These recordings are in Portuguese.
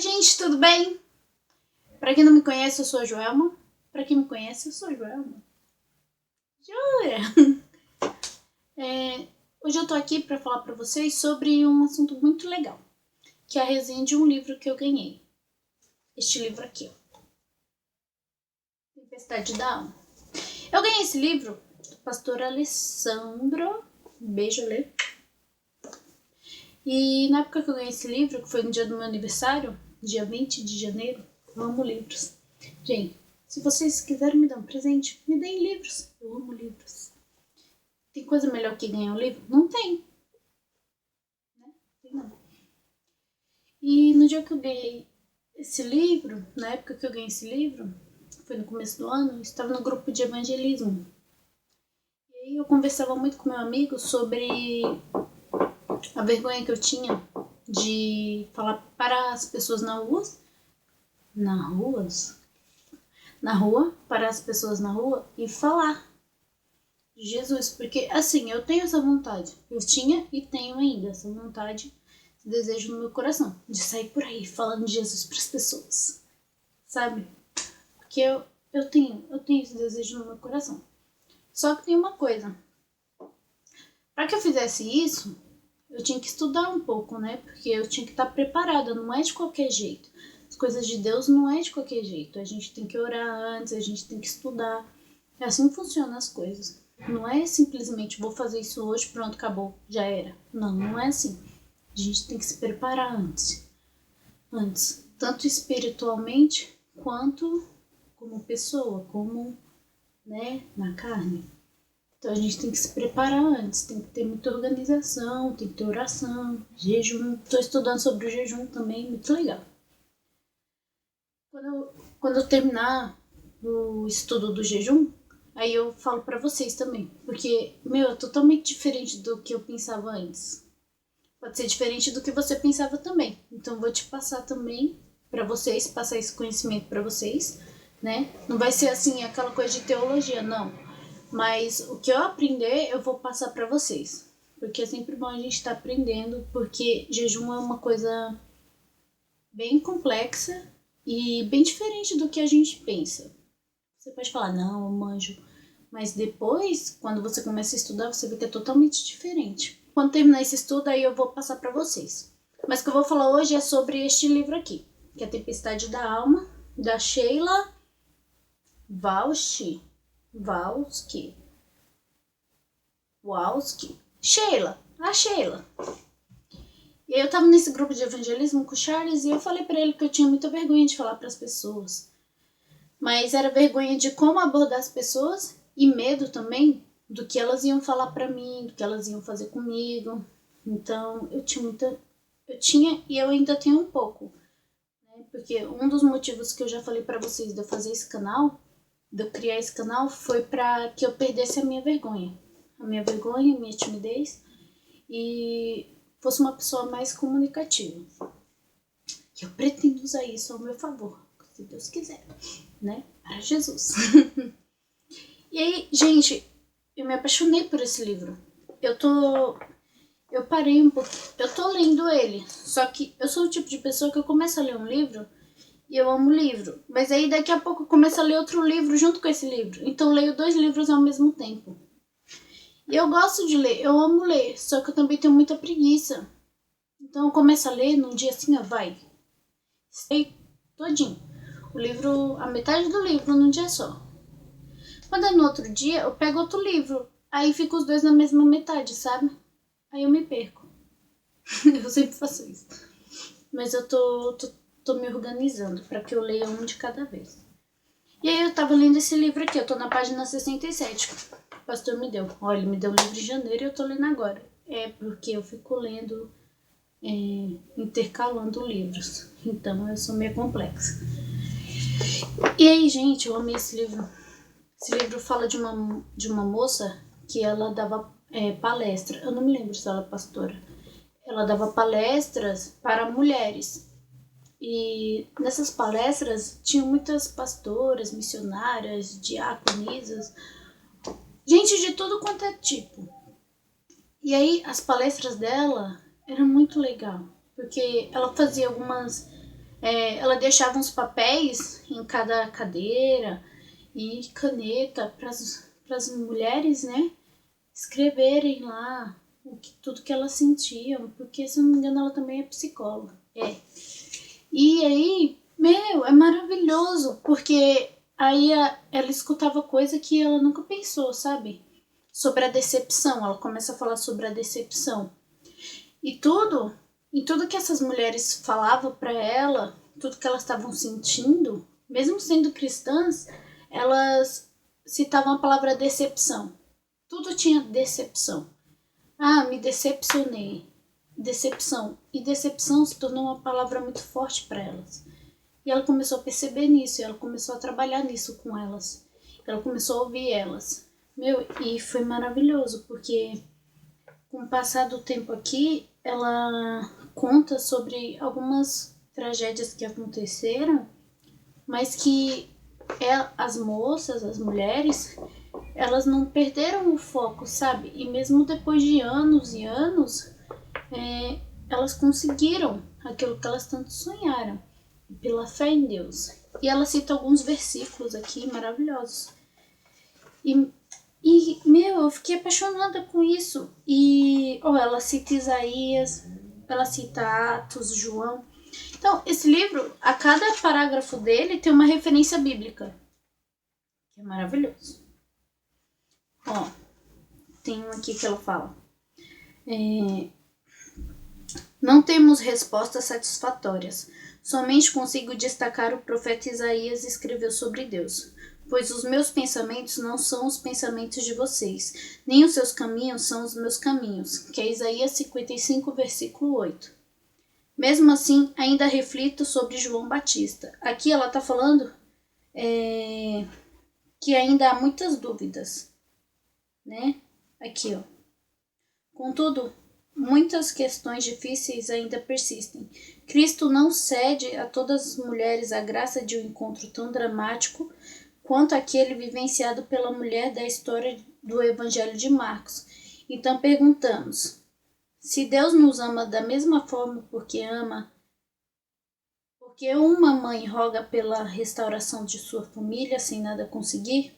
gente, tudo bem? Pra quem não me conhece, eu sou a Joelma. Pra quem me conhece, eu sou a Joelma. Jura? Hoje eu tô aqui pra falar pra vocês sobre um assunto muito legal, que é a resenha de um livro que eu ganhei. Este livro aqui, ó. Tempestade da Alma. Eu ganhei esse livro do pastor Alessandro. Beijo, Alê. E na época que eu ganhei esse livro, que foi no dia do meu aniversário, dia 20 de janeiro, eu amo livros. Gente, se vocês quiserem me dar um presente, me deem livros. Eu amo livros. Tem coisa melhor que ganhar um livro? Não tem. Né? Tem não. E no dia que eu ganhei esse livro, na época que eu ganhei esse livro, foi no começo do ano, eu estava no grupo de evangelismo. E aí eu conversava muito com meu amigo sobre a vergonha que eu tinha de falar para as pessoas na rua, para as pessoas na rua e falar de Jesus, porque assim, eu tenho essa vontade, eu tinha e tenho ainda essa vontade, esse desejo no meu coração, de sair por aí falando de Jesus para as pessoas, sabe? Porque eu tenho esse desejo no meu coração. Só que tem uma coisa, para que eu fizesse isso, eu tinha que estudar um pouco, né? Porque eu tinha que estar preparada, não é de qualquer jeito. As coisas de Deus não é de qualquer jeito. A gente tem que orar antes, a gente tem que estudar. É assim que funcionam as coisas. Não é simplesmente vou fazer isso hoje, pronto, acabou, já era. Não, não é assim. A gente tem que se preparar antes. Tanto espiritualmente quanto como pessoa, como, né, na carne. Então a gente tem que se preparar antes, tem que ter muita organização, tem que ter oração, jejum. Estou estudando sobre o jejum também, muito legal. Quando eu terminar o estudo do jejum, aí eu falo pra vocês também. Porque, é totalmente diferente do que eu pensava antes. Pode ser diferente do que você pensava também. Então vou te passar também pra vocês, passar esse conhecimento pra vocês, né? Não vai ser assim aquela coisa de teologia, não. Mas o que eu aprender, eu vou passar pra vocês. Porque é sempre bom a gente estar aprendendo, porque jejum é uma coisa bem complexa e bem diferente do que a gente pensa. Você pode falar, não, eu manjo. Mas depois, quando você começa a estudar, você vê que é totalmente diferente. Quando terminar esse estudo, aí eu vou passar pra vocês. Mas o que eu vou falar hoje é sobre este livro aqui, que é a Tempestade da Alma, da Sheila Walski. Sheila, a Sheila. E aí eu tava nesse grupo de evangelismo com o Charles e eu falei pra ele que eu tinha muita vergonha de falar pras pessoas. Mas era vergonha de como abordar as pessoas e medo também do que elas iam falar pra mim, do que elas iam fazer comigo. Então eu tinha e eu ainda tenho um pouco, né? Porque um dos motivos que eu já falei pra vocês de eu fazer esse canal, de eu criar esse canal, foi pra que eu perdesse a minha vergonha, a minha timidez e fosse uma pessoa mais comunicativa. E eu pretendo usar isso ao meu favor, se Deus quiser, né? Para Jesus. E aí, gente, eu me apaixonei por esse livro. Eu parei um pouco, eu tô lendo ele, só que eu sou o tipo de pessoa que eu começo a ler um livro e eu amo livro, mas aí daqui a pouco eu começo a ler outro livro junto com esse livro, então eu leio 2 livros ao mesmo tempo. E eu gosto de ler, eu amo ler, só que eu também tenho muita preguiça. Então eu começo a ler num dia assim, ó, vai. Sei todinho. O livro, a metade do livro num dia só. Quando é no outro dia, eu pego outro livro. Aí fica os 2 na mesma metade, sabe? Aí eu me perco. Eu sempre faço isso. Mas eu tô me organizando pra que eu leia um de cada vez. E aí eu tava lendo esse livro aqui, eu tô na página 67. O pastor me deu. Olha, ele me deu o livro de janeiro e eu tô lendo agora. É porque eu fico lendo, intercalando livros. Então eu sou meio complexa. E aí, gente, eu amei esse livro. Esse livro fala de uma moça que ela dava palestra. Eu não me lembro se ela é pastora. Ela dava palestras para mulheres. E nessas palestras tinham muitas pastoras, missionárias, diaconisas, gente de tudo quanto é tipo. E aí as palestras dela eram muito legal, porque ela fazia algumas ela deixava uns papéis em cada cadeira e caneta para as mulheres, né, escreverem lá tudo que elas sentiam, porque, se eu não me engano, ela também é psicóloga. E aí, é maravilhoso, porque aí ela escutava coisa que ela nunca pensou, sabe? Sobre a decepção, ela começa a falar sobre a decepção. E tudo que essas mulheres falavam para ela, tudo que elas estavam sentindo, mesmo sendo cristãs, elas citavam a palavra decepção. Tudo tinha decepção. Me decepcionei. Decepção. E decepção se tornou uma palavra muito forte para elas. E ela começou a perceber nisso, e ela começou a trabalhar nisso com elas. Ela começou a ouvir elas. E foi maravilhoso, porque com o passar do tempo aqui, ela conta sobre algumas tragédias que aconteceram, mas que as moças, as mulheres, elas não perderam o foco, sabe? E mesmo depois de anos e anos, elas conseguiram aquilo que elas tanto sonharam, pela fé em Deus. E ela cita alguns versículos aqui maravilhosos. Eu fiquei apaixonada com isso. E ela cita Isaías, ela cita Atos, João. Então, esse livro, a cada parágrafo dele tem uma referência bíblica, que é maravilhoso. Tem um aqui que ela fala: não temos respostas satisfatórias. Somente consigo destacar o profeta Isaías escreveu sobre Deus. Pois os meus pensamentos não são os pensamentos de vocês, nem os seus caminhos são os meus caminhos, que é Isaías 55, versículo 8. Mesmo assim, ainda reflito sobre João Batista. Aqui ela está falando que ainda há muitas dúvidas, né? Aqui, Contudo, muitas questões difíceis ainda persistem. Cristo não cede a todas as mulheres a graça de um encontro tão dramático quanto aquele vivenciado pela mulher da história do Evangelho de Marcos. Então perguntamos: se Deus nos ama da mesma forma porque uma mãe roga pela restauração de sua família sem nada conseguir,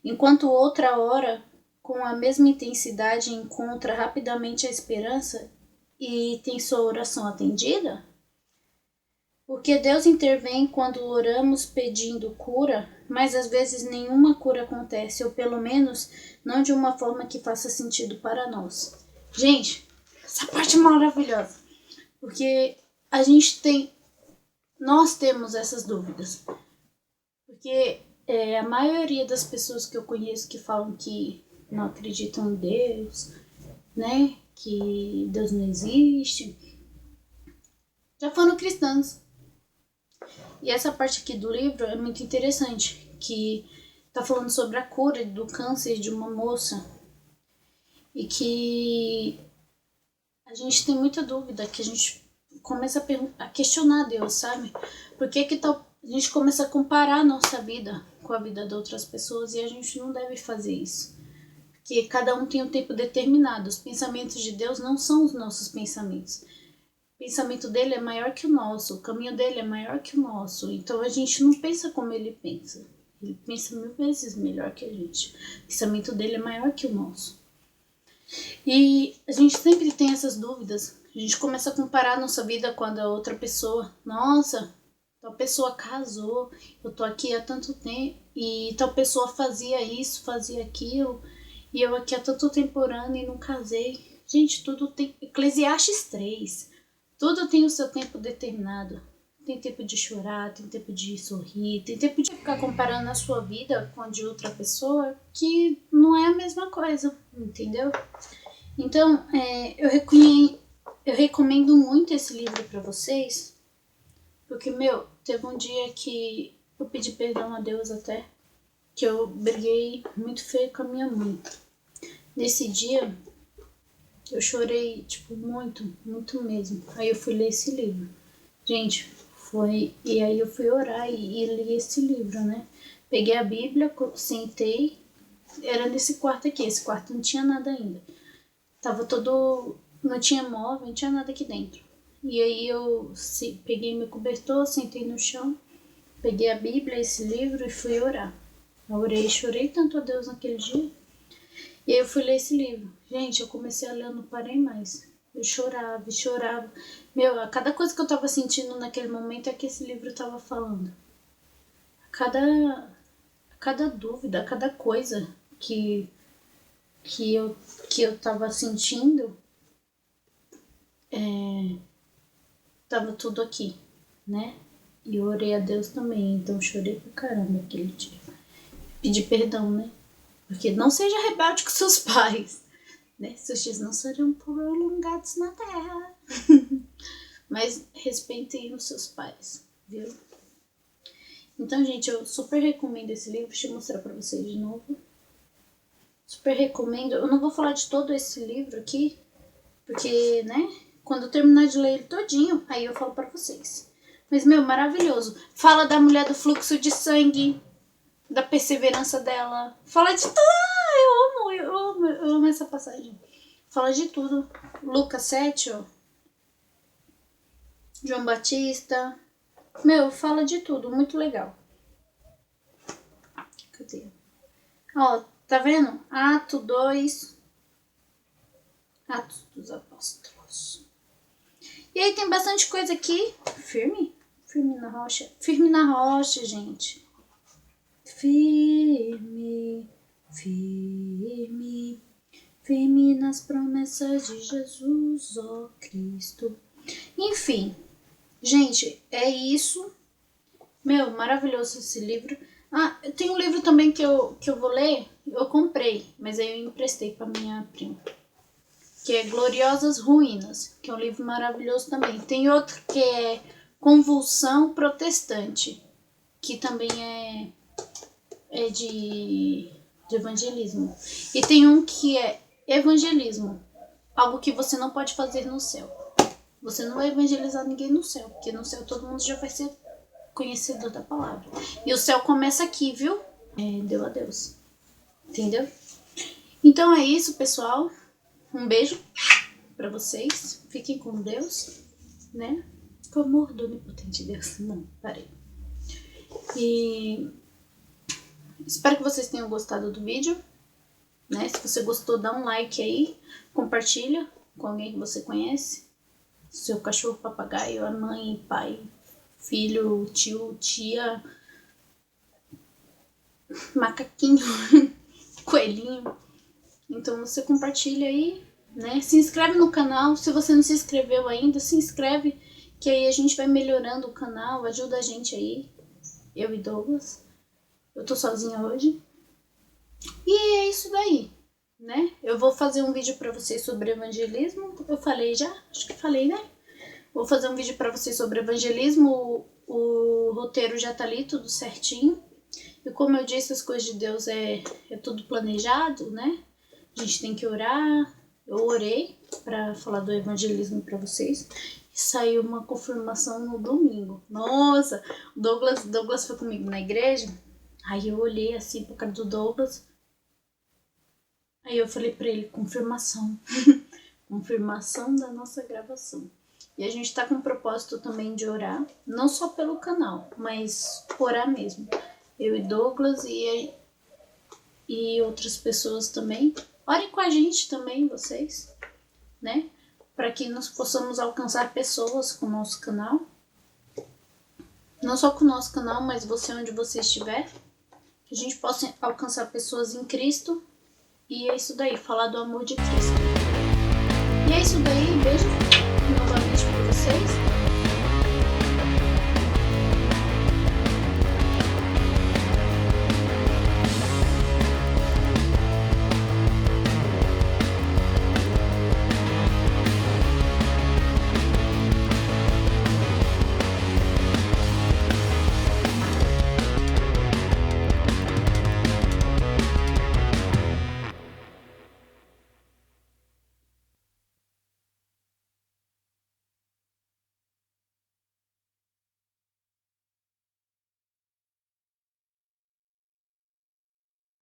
enquanto outra ora com a mesma intensidade encontra rapidamente a esperança e tem sua oração atendida? Porque Deus intervém quando oramos pedindo cura, mas às vezes nenhuma cura acontece, ou pelo menos não de uma forma que faça sentido para nós. Gente, essa parte é maravilhosa, porque nós temos essas dúvidas. Porque a maioria das pessoas que eu conheço que falam que não acreditam em Deus, né, que Deus não existe, já foram cristãos. E essa parte aqui do livro é muito interessante, que tá falando sobre a cura do câncer de uma moça. E que a gente tem muita dúvida, que a gente começa a questionar Deus, sabe? Por que a gente começa a comparar a nossa vida com a vida de outras pessoas, e a gente não deve fazer isso. Porque cada um tem um tempo determinado. Os pensamentos de Deus não são os nossos pensamentos. O pensamento dele é maior que o nosso, o caminho dele é maior que o nosso. Então a gente não pensa como ele pensa. Ele pensa 1000 vezes melhor que a gente. O pensamento dele é maior que o nosso. E a gente sempre tem essas dúvidas. A gente começa a comparar a nossa vida com a da outra pessoa. Nossa, tal pessoa casou, eu tô aqui há tanto tempo, e tal pessoa fazia isso, fazia aquilo, e eu aqui há tanto tempo orando e não casei. Gente, tudo tem... Eclesiastes 3. Tudo tem o seu tempo determinado. Tem tempo de chorar, tem tempo de sorrir, tem tempo de ficar comparando a sua vida com a de outra pessoa, que não é a mesma coisa, entendeu? Então, eu recomendo muito esse livro para vocês, porque, teve um dia que eu pedi perdão a Deus até, que eu briguei muito feio com a minha mãe. Nesse dia, eu chorei, muito, muito mesmo. Aí eu fui ler esse livro. Gente, e aí eu fui orar e li esse livro, né? Peguei a Bíblia, sentei, era nesse quarto aqui, esse quarto não tinha nada ainda. Tava todo, não tinha móvel, não tinha nada aqui dentro. E aí eu peguei meu cobertor, sentei no chão, peguei a Bíblia, esse livro, e fui orar. Eu orei, chorei tanto a Deus naquele dia. E aí eu fui ler esse livro. Gente, eu comecei a ler, não parei mais. Eu chorava e chorava. Meu, a cada coisa que eu tava sentindo naquele momento é que esse livro tava falando. A cada dúvida, a cada coisa que eu tava sentindo, tava tudo aqui, né? E eu orei a Deus também, então chorei pra caramba aquele dia. Pedi perdão, né? Porque não seja rebelde com seus pais, né? Seus dias não serão prolongados na terra. Mas respeitem os seus pais, viu? Então, gente, eu super recomendo esse livro. Deixa eu mostrar pra vocês de novo. Super recomendo. Eu não vou falar de todo esse livro aqui, porque, né, quando eu terminar de ler ele todinho, aí eu falo pra vocês. Mas, meu, maravilhoso. Fala da mulher do fluxo de sangue, da perseverança dela. Fala de tudo. Eu amo essa passagem. Fala de tudo. Lucas 7, ó. João Batista. Meu, fala de tudo. Muito legal. Cadê? Ó, tá vendo? Atos 2. Atos dos Apóstolos. E aí tem bastante coisa aqui. Firme? Firme na rocha. Firme na rocha, gente. Firme, firme, firme nas promessas de Jesus, ó Cristo. Enfim, gente, é isso. Meu, maravilhoso esse livro. Ah, tem um livro também que eu vou ler. Eu comprei, mas aí eu emprestei pra minha prima. Que é Gloriosas Ruínas, que é um livro maravilhoso também. Tem outro que é Convulsão Protestante, que também é de evangelismo. E tem um que é evangelismo, algo que você não pode fazer no céu. Você não vai evangelizar ninguém no céu, porque no céu todo mundo já vai ser conhecedor da palavra. E o céu começa aqui, viu? Deu a Deus. Entendeu? Então é isso, pessoal. Um beijo pra vocês. Fiquem com Deus, né? Com o amor do onipotente Deus. Não, parei. E espero que vocês tenham gostado do vídeo, né? Se você gostou, dá um like aí, compartilha com alguém que você conhece, seu cachorro, papagaio, a mãe, pai, filho, tio, tia, macaquinho, coelhinho. Então você compartilha aí, né? Se inscreve no canal. Se você não se inscreveu ainda, se inscreve, que aí a gente vai melhorando o canal. Ajuda a gente aí, eu e Douglas. Eu tô sozinha hoje. E é isso daí, né? Eu vou fazer um vídeo pra vocês sobre evangelismo. Eu falei já? Acho que falei, né? Vou fazer um vídeo pra vocês sobre evangelismo. O roteiro já tá ali, tudo certinho. E como eu disse, as coisas de Deus é tudo planejado, né? A gente tem que orar. Eu orei pra falar do evangelismo pra vocês. E saiu uma confirmação no domingo. Nossa, o Douglas foi comigo na igreja. Aí eu olhei assim pra cara do Douglas. Aí eu falei pra ele, confirmação. Confirmação da nossa gravação. E a gente tá com o propósito também de orar. Não só pelo canal, mas orar mesmo. Eu e Douglas e outras pessoas também. Orem com a gente também, vocês, né? Para que nós possamos alcançar pessoas com o nosso canal. Não só com o nosso canal, mas você onde você estiver. Que a gente possa alcançar pessoas em Cristo. E é isso daí, falar do amor de Cristo. E é isso daí, beijo.